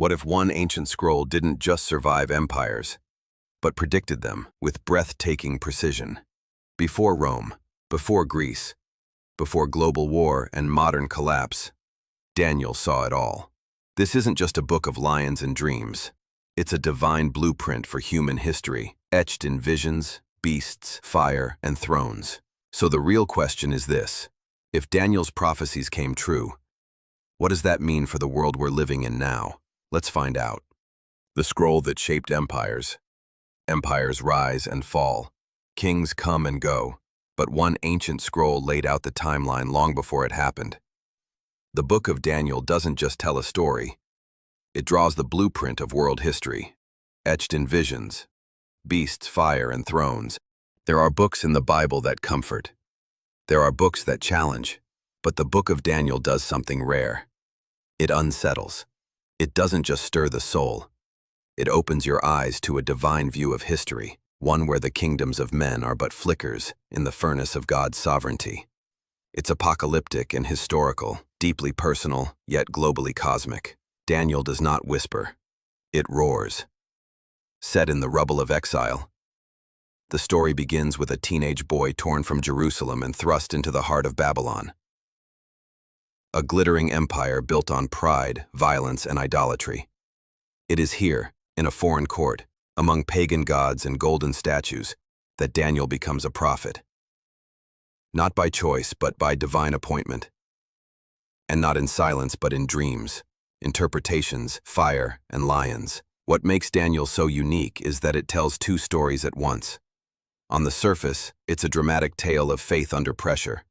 What if one ancient scroll didn't just survive empires, but predicted them with breathtaking precision? Before Rome, before Greece, before global war and modern collapse, Daniel saw it all. This isn't just a book of lions and dreams. It's a divine blueprint for human history, etched in visions, beasts, fire, and thrones. So the real question is this: if Daniel's prophecies came true, what does that mean for the world we're living in now? Let's find out. The scroll that shaped empires. Empires rise and fall. Kings come and go. But one ancient scroll laid out the timeline long before it happened. The book of Daniel doesn't just tell a story. It draws the blueprint of world history, etched in visions, beasts, fire, and thrones. There are books in the Bible that comfort. There are books that challenge. But the book of Daniel does something rare. It unsettles. It doesn't just stir the soul. It opens your eyes to a divine view of history, one where the kingdoms of men are but flickers in the furnace of God's sovereignty. It's apocalyptic and historical, deeply personal, yet globally cosmic. Daniel does not whisper. It roars. Set in the rubble of exile, the story begins with a teenage boy torn from Jerusalem and thrust into the heart of Babylon. A glittering empire built on pride, violence, and idolatry. It is here, in a foreign court, among pagan gods and golden statues, that Daniel becomes a prophet. Not by choice, but by divine appointment. And not in silence, but in dreams, interpretations, fire, and lions. What makes Daniel so unique is that it tells two stories at once. On the surface, it's a dramatic tale of faith under pressure.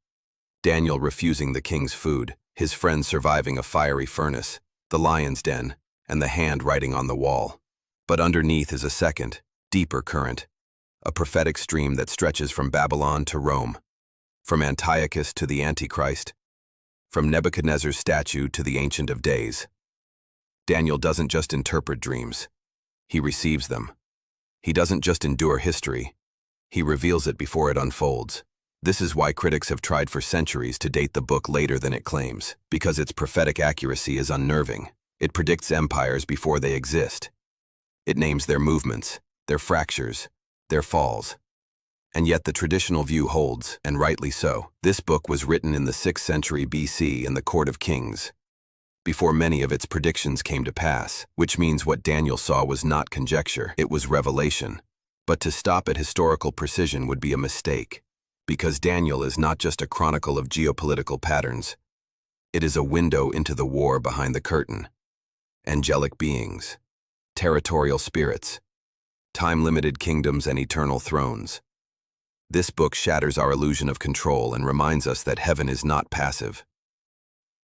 Daniel refusing the king's food, his friends surviving a fiery furnace, the lion's den, and the hand writing on the wall. But underneath is a second, deeper current, a prophetic stream that stretches from Babylon to Rome, from Antiochus to the Antichrist, from Nebuchadnezzar's statue to the Ancient of Days. Daniel doesn't just interpret dreams. He receives them. He doesn't just endure history. He reveals it before it unfolds. This is why critics have tried for centuries to date the book later than it claims, because its prophetic accuracy is unnerving. It predicts empires before they exist. It names their movements, their fractures, their falls. And yet the traditional view holds, and rightly so. This book was written in the 6th century BC in the court of kings, before many of its predictions came to pass, which means what Daniel saw was not conjecture, it was revelation. But to stop at historical precision would be a mistake, because Daniel is not just a chronicle of geopolitical patterns. It is a window into the war behind the curtain. Angelic beings, territorial spirits, time-limited kingdoms and eternal thrones. This book shatters our illusion of control and reminds us that heaven is not passive.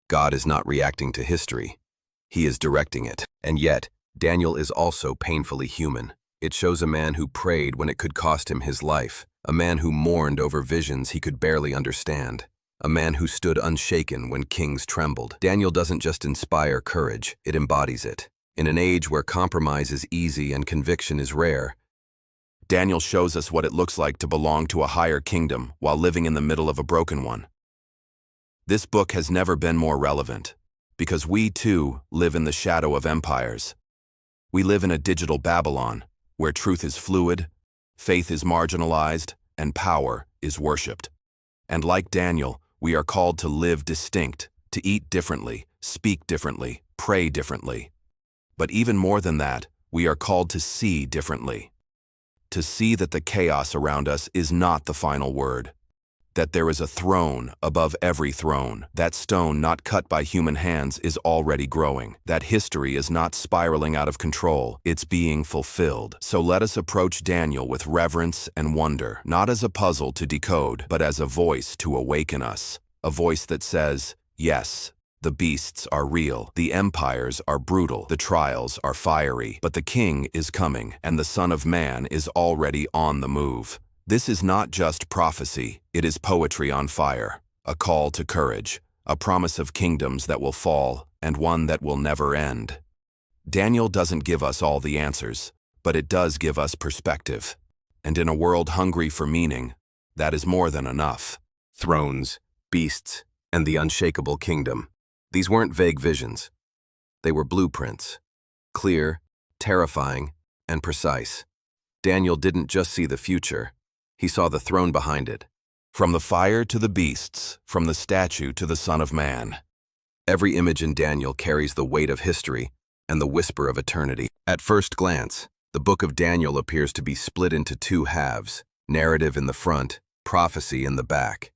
God is not reacting to history. He is directing it. And yet, Daniel is also painfully human. It shows a man who prayed when it could cost him his life, a man who mourned over visions he could barely understand, a man who stood unshaken when kings trembled. Daniel doesn't just inspire courage, it embodies it. In an age where compromise is easy and conviction is rare, Daniel shows us what it looks like to belong to a higher kingdom while living in the middle of a broken one. This book has never been more relevant, because we, too, live in the shadow of empires. We live in a digital Babylon, where truth is fluid, faith is marginalized, and power is worshipped. And like Daniel, we are called to live distinct, to eat differently, speak differently, pray differently. But even more than that, we are called to see differently. To see that the chaos around us is not the final word. That there is a throne above every throne. That stone not cut by human hands is already growing. That history is not spiraling out of control, it's being fulfilled. So let us approach Daniel with reverence and wonder, not as a puzzle to decode, but as a voice to awaken us. A voice that says, yes, the beasts are real, the empires are brutal, the trials are fiery, but the king is coming, and the Son of Man is already on the move. This is not just prophecy, it is poetry on fire, a call to courage, a promise of kingdoms that will fall, and one that will never end. Daniel doesn't give us all the answers, but it does give us perspective. And in a world hungry for meaning, that is more than enough. Thrones, beasts, and the unshakable kingdom. These weren't vague visions. They were blueprints. clear, terrifying, and precise. Daniel didn't just see the future, he saw the throne behind it. From the fire to the beasts, from the statue to the Son of Man. Every image in Daniel carries the weight of history and the whisper of eternity. At first glance, the book of Daniel appears to be split into two halves, narrative in the front, prophecy in the back.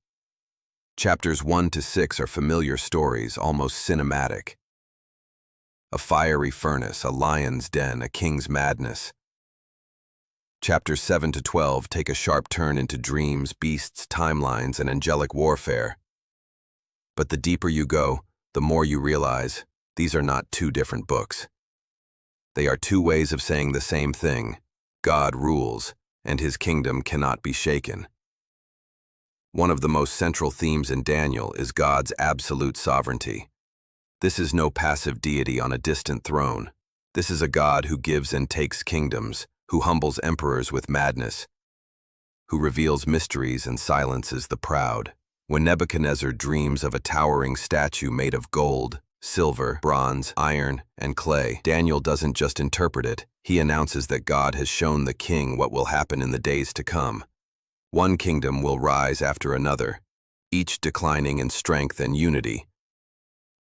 Chapters 1 to 6 are familiar stories, almost cinematic. A fiery furnace, a lion's den, a king's madness. Chapters 7 to 12 take a sharp turn into dreams, beasts, timelines, and angelic warfare. But the deeper you go, the more you realize these are not two different books. They are two ways of saying the same thing. God rules, and his kingdom cannot be shaken. One of the most central themes in Daniel is God's absolute sovereignty. This is no passive deity on a distant throne. This is a God who gives and takes kingdoms, who humbles emperors with madness, who reveals mysteries and silences the proud. When Nebuchadnezzar dreams of a towering statue made of gold, silver, bronze, iron, and clay, Daniel doesn't just interpret it, he announces that God has shown the king what will happen in the days to come. One kingdom will rise after another, each declining in strength and unity,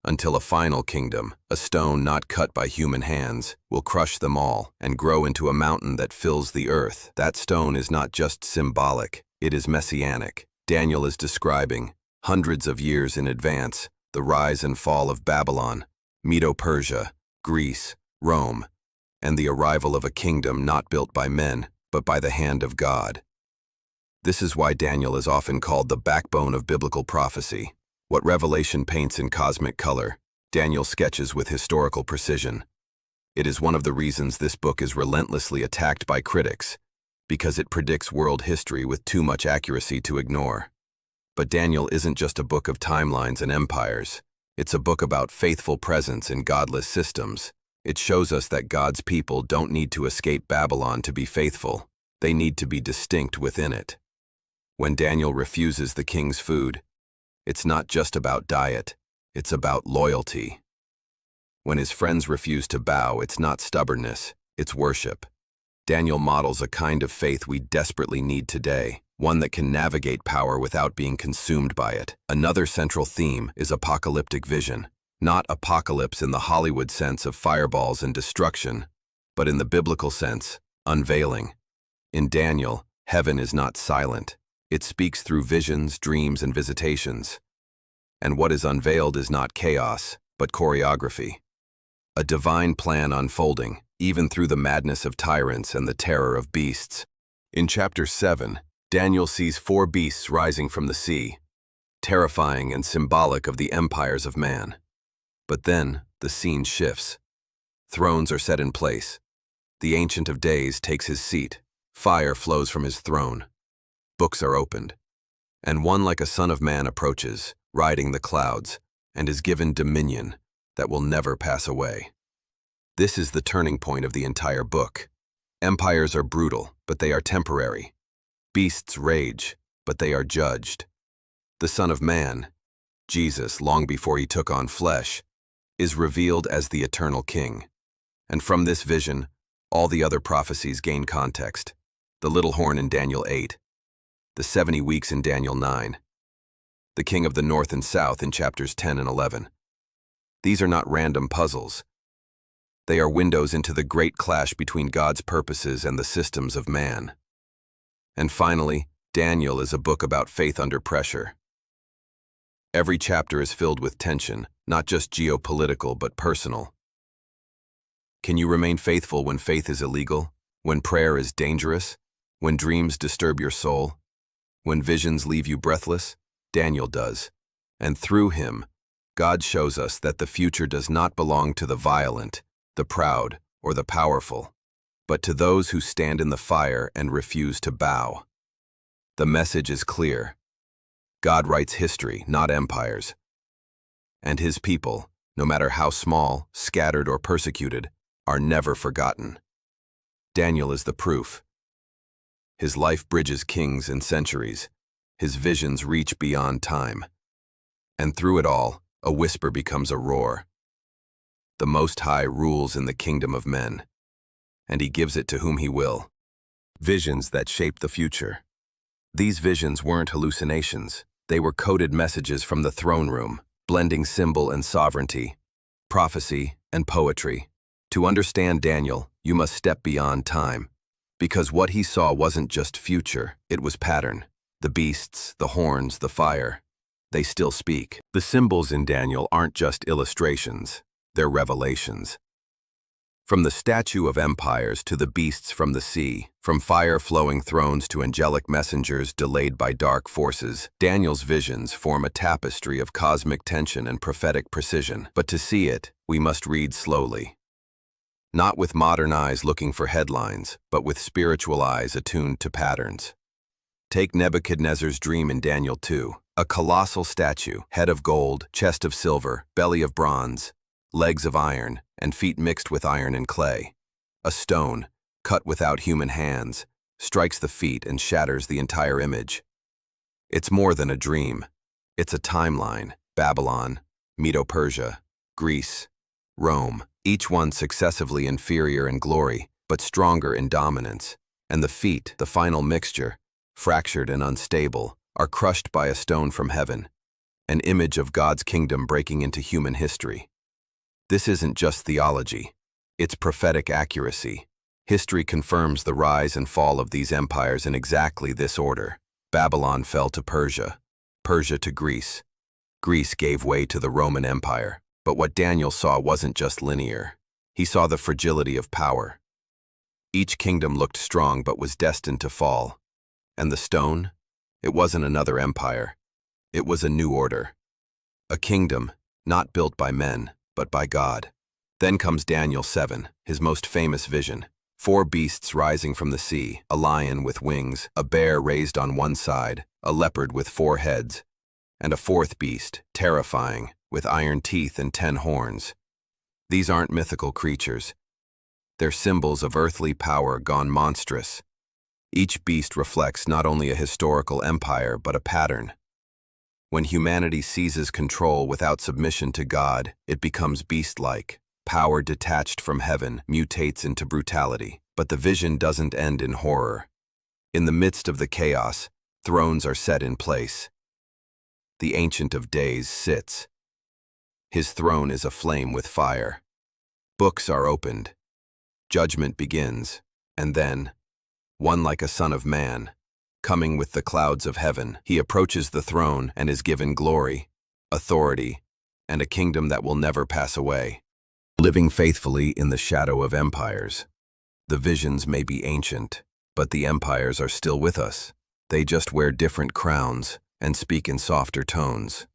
until a final kingdom, a stone not cut by human hands, will crush them all and grow into a mountain that fills the earth. That stone is not just symbolic, it is messianic. Daniel is describing, hundreds of years in advance, the rise and fall of Babylon, Medo-Persia, Greece, Rome, and the arrival of a kingdom not built by men, but by the hand of God. This is why Daniel is often called the backbone of biblical prophecy. What Revelation paints in cosmic color, Daniel sketches with historical precision. It is one of the reasons this book is relentlessly attacked by critics, because it predicts world history with too much accuracy to ignore. But Daniel isn't just a book of timelines and empires. It's a book about faithful presence in godless systems. It shows us that God's people don't need to escape Babylon to be faithful. They need to be distinct within it. When Daniel refuses the king's food, it's not just about diet, it's about loyalty. When his friends refuse to bow, it's not stubbornness, it's worship. Daniel models a kind of faith we desperately need today, one that can navigate power without being consumed by it. Another central theme is apocalyptic vision, not apocalypse in the Hollywood sense of fireballs and destruction, but in the biblical sense, unveiling. In Daniel, heaven is not silent. It speaks through visions, dreams, and visitations. And what is unveiled is not chaos, but choreography. A divine plan unfolding, even through the madness of tyrants and the terror of beasts. In chapter 7, Daniel sees 4 beasts rising from the sea, terrifying and symbolic of the empires of man. But then, the scene shifts. Thrones are set in place. The Ancient of Days takes his seat. Fire flows from his throne. Books are opened, and one like a son of man approaches, riding the clouds, and is given dominion that will never pass away. This is the turning point of the entire book. Empires are brutal, but they are temporary. Beasts rage, but they are judged. The Son of Man, Jesus, long before he took on flesh, is revealed as the eternal King. And from this vision, all the other prophecies gain context. The little horn in Daniel 8, the 70 weeks in Daniel 9, the king of the north and south in chapters 10 and 11. These are not random puzzles. They are windows into the great clash between God's purposes and the systems of man. And finally, Daniel is a book about faith under pressure. Every chapter is filled with tension, not just geopolitical but personal. Can you remain faithful when faith is illegal, when prayer is dangerous, when dreams disturb your soul? When visions leave you breathless? Daniel does. And through him, God shows us that the future does not belong to the violent, the proud, or the powerful, but to those who stand in the fire and refuse to bow. The message is clear. God writes history, not empires. And his people, no matter how small, scattered, or persecuted, are never forgotten. Daniel is the proof. His life bridges kings and centuries. His visions reach beyond time. And through it all, a whisper becomes a roar. the Most High rules in the kingdom of men, and he gives it to whom he will. Visions that shape the future. These visions weren't hallucinations. They were coded messages from the throne room, blending symbol and sovereignty, prophecy and poetry. To understand Daniel, you must step beyond time, because what he saw wasn't just future, it was pattern. The beasts, the horns, the fire, they still speak. The symbols in Daniel aren't just illustrations, they're revelations. From the statue of empires to the beasts from the sea, from fire-flowing thrones to angelic messengers delayed by dark forces, Daniel's visions form a tapestry of cosmic tension and prophetic precision. But to see it, we must read slowly. Not with modern eyes looking for headlines, but with spiritual eyes attuned to patterns. Take Nebuchadnezzar's dream in Daniel 2, a colossal statue, head of gold, chest of silver, belly of bronze, legs of iron, and feet mixed with iron and clay. A stone, cut without human hands, strikes the feet and shatters the entire image. It's more than a dream. It's a timeline. Babylon, Medo-Persia, Greece, Rome, each one successively inferior in glory, but stronger in dominance. And the feet, the final mixture, fractured and unstable, are crushed by a stone from heaven, an image of God's kingdom breaking into human history. This isn't just theology, it's prophetic accuracy. History confirms the rise and fall of these empires in exactly this order. Babylon fell to Persia, Persia to Greece. Greece gave way to the Roman Empire. But what Daniel saw wasn't just linear. He saw the fragility of power. Each kingdom looked strong but was destined to fall. And the stone? It wasn't another empire. It was a new order. A kingdom, not built by men, but by God. Then comes Daniel 7, his most famous vision. 4 beasts rising from the sea, a lion with wings, a bear raised on one side, a leopard with 4 heads, and a 4th beast, terrifying, with iron teeth and 10 horns. These aren't mythical creatures. They're symbols of earthly power gone monstrous. Each beast reflects not only a historical empire, but a pattern. When humanity seizes control without submission to God, it becomes beast-like. Power detached from heaven mutates into brutality. But the vision doesn't end in horror. In the midst of the chaos, thrones are set in place. The Ancient of Days sits. His throne is aflame with fire. Books are opened. Judgment begins. And then, one like a son of man, coming with the clouds of heaven, he approaches the throne and is given glory, authority, and a kingdom that will never pass away. Living faithfully in the shadow of empires. The visions may be ancient, but the empires are still with us. They just wear different crowns and speak in softer tones.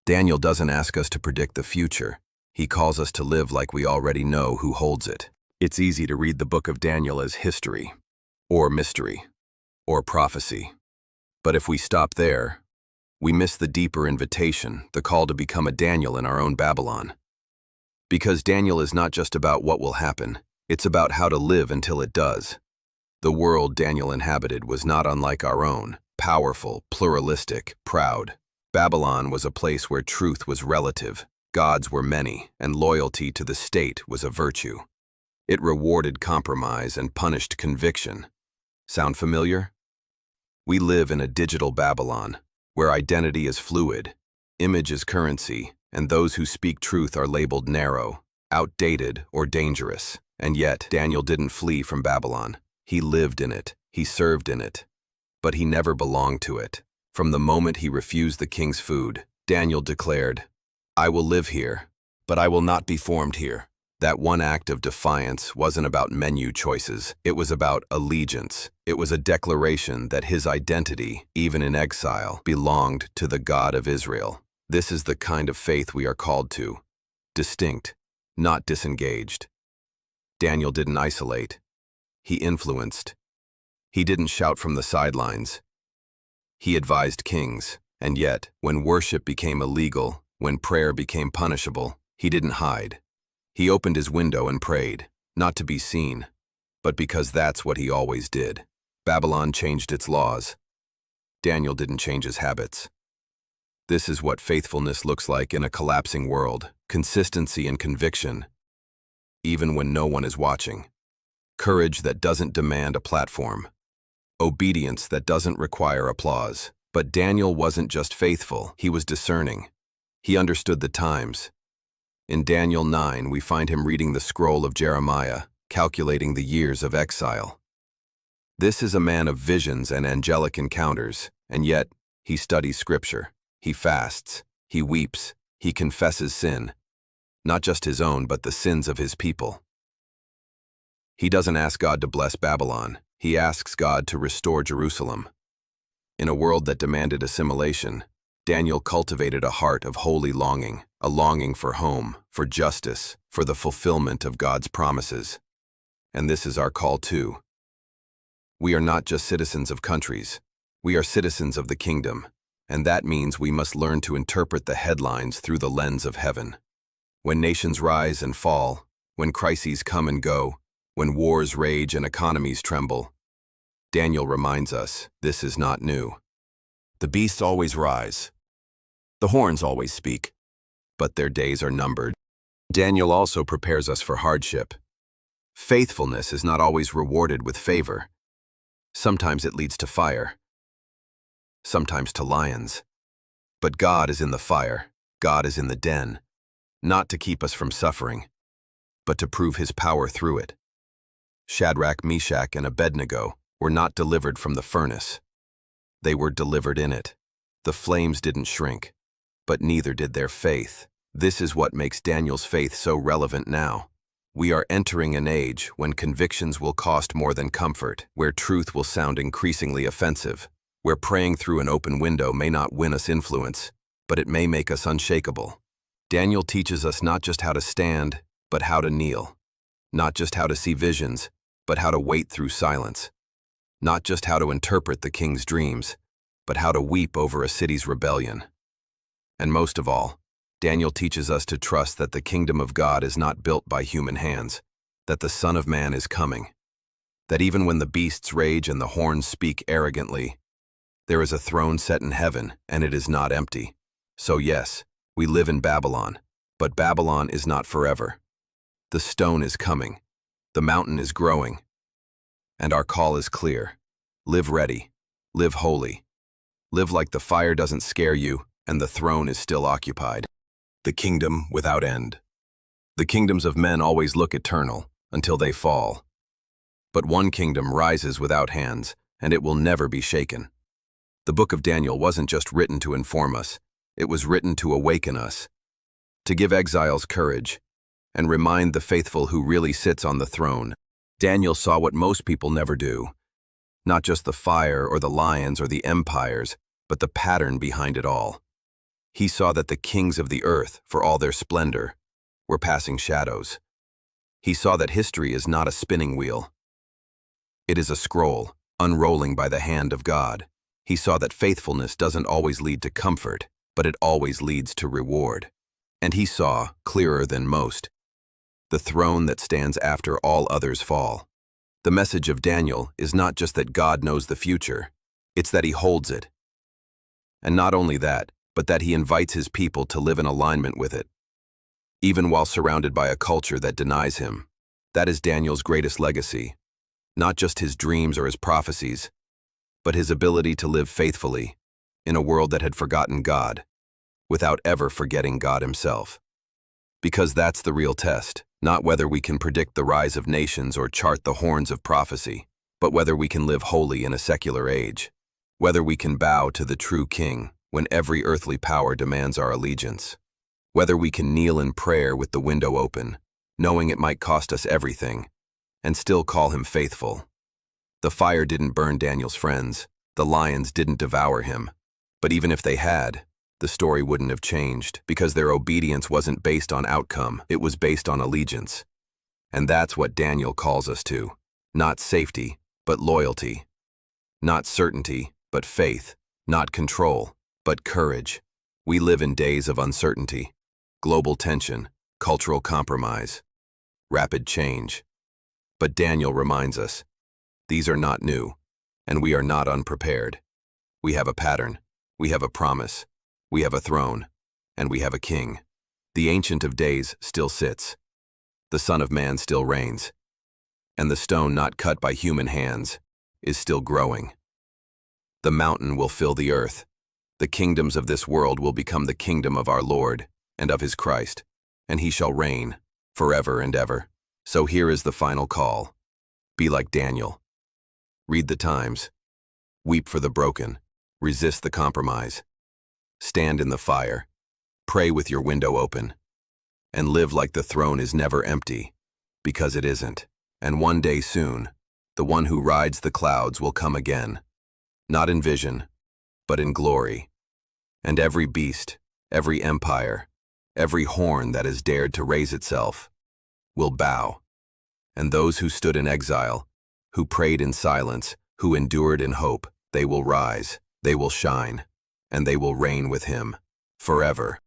Daniel doesn't ask us to predict the future. He calls us to live like we already know who holds it. It's easy to read the book of Daniel as history, or mystery, or prophecy. But if we stop there, we miss the deeper invitation, the call to become a Daniel in our own Babylon. Because Daniel is not just about what will happen, it's about how to live until it does. The world Daniel inhabited was not unlike our own, powerful, pluralistic, proud. Babylon was a place where truth was relative, gods were many, and loyalty to the state was a virtue. It rewarded compromise and punished conviction. Sound familiar? We live in a digital Babylon, where identity is fluid, image is currency, and those who speak truth are labeled narrow, outdated, or dangerous. And yet, Daniel didn't flee from Babylon. He lived in it, he served in it, but he never belonged to it. From the moment he refused the king's food, Daniel declared, "I will live here, but I will not be formed here." That one act of defiance wasn't about menu choices. It was about allegiance. It was a declaration that his identity, even in exile, belonged to the God of Israel. This is the kind of faith we are called to. Distinct, not disengaged. Daniel didn't isolate. He influenced. He didn't shout from the sidelines. He advised kings. And yet, when worship became illegal, when prayer became punishable, he didn't hide. He opened his window and prayed, not to be seen, but because that's what he always did. Babylon changed its laws. Daniel didn't change his habits. This is what faithfulness looks like in a collapsing world: consistency and conviction, even when no one is watching. Courage that doesn't demand a platform. Obedience that doesn't require applause. But Daniel wasn't just faithful, he was discerning. He understood the times. In Daniel 9, we find him reading the scroll of Jeremiah, calculating the years of exile. This is a man of visions and angelic encounters, and yet he studies Scripture. He fasts, he weeps, he confesses sin, not just his own, but the sins of his people. He doesn't ask God to bless Babylon, he asks God to restore Jerusalem. In a world that demanded assimilation, Daniel cultivated a heart of holy longing, a longing for home, for justice, for the fulfillment of God's promises. And this is our call too. We are not just citizens of countries, we are citizens of the kingdom, and that means we must learn to interpret the headlines through the lens of heaven. When nations rise and fall, when crises come and go, when wars rage and economies tremble, Daniel reminds us this is not new. The beasts always rise. The horns always speak, but their days are numbered. Daniel also prepares us for hardship. Faithfulness is not always rewarded with favor. Sometimes it leads to fire, sometimes to lions. But God is in the fire, God is in the den, not to keep us from suffering, but to prove his power through it. Shadrach, Meshach, and Abednego were not delivered from the furnace. They were delivered in it. The flames didn't shrink, but neither did their faith. This is what makes Daniel's faith so relevant now. We are entering an age when convictions will cost more than comfort, where truth will sound increasingly offensive, where praying through an open window may not win us influence, but it may make us unshakable. Daniel teaches us not just how to stand, but how to kneel. Not just how to see visions, but how to wait through silence. Not just how to interpret the king's dreams, but how to weep over a city's rebellion. And most of all, Daniel teaches us to trust that the kingdom of God is not built by human hands, that the Son of Man is coming, that even when the beasts rage and the horns speak arrogantly, there is a throne set in heaven, and it is not empty. So yes, we live in Babylon, but Babylon is not forever. The stone is coming, the mountain is growing, and our call is clear. Live ready, live holy, live like the fire doesn't scare you and the throne is still occupied. The kingdom without end. The kingdoms of men always look eternal until they fall. But one kingdom rises without hands, and it will never be shaken. The book of Daniel wasn't just written to inform us, it was written to awaken us, to give exiles courage, and remind the faithful who really sits on the throne. Daniel saw what most people never do. Not just the fire or the lions or the empires, but the pattern behind it all. He saw that the kings of the earth, for all their splendor, were passing shadows. He saw that history is not a spinning wheel. It is a scroll, unrolling by the hand of God. He saw that faithfulness doesn't always lead to comfort, but it always leads to reward. And he saw, clearer than most, the throne that stands after all others fall. The message of Daniel is not just that God knows the future, it's that he holds it. And not only that, but that he invites his people to live in alignment with it, even while surrounded by a culture that denies him. That is Daniel's greatest legacy, not just his dreams or his prophecies, but his ability to live faithfully in a world that had forgotten God, without ever forgetting God himself. Because that's the real test, not whether we can predict the rise of nations or chart the horns of prophecy, but whether we can live holy in a secular age, whether we can bow to the true King when every earthly power demands our allegiance, whether we can kneel in prayer with the window open, knowing it might cost us everything, and still call him faithful. The fire didn't burn Daniel's friends, the lions didn't devour him, but even if they had, the story wouldn't have changed because their obedience wasn't based on outcome, it was based on allegiance. And that's what Daniel calls us to. Not safety, but loyalty. Not certainty, but faith. Not control, but courage. We live in days of uncertainty, global tension, cultural compromise, rapid change. But Daniel reminds us, these are not new, and we are not unprepared. We have a pattern, we have a promise, we have a throne, and we have a king. The Ancient of Days still sits. the Son of Man still reigns, and the stone not cut by human hands is still growing. The mountain will fill the earth. The kingdoms of this world will become the kingdom of our Lord and of his Christ, and he shall reign forever and ever. So here is the final call. Be like Daniel. Read the times. Weep for the broken. Resist the compromise. Stand in the fire. Pray with your window open. And live like the throne is never empty, because it isn't. And one day soon, the one who rides the clouds will come again, not in vision, but in glory. And every beast, every empire, every horn that has dared to raise itself, will bow. And those who stood in exile, who prayed in silence, who endured in hope, they will rise, they will shine, and they will reign with him forever.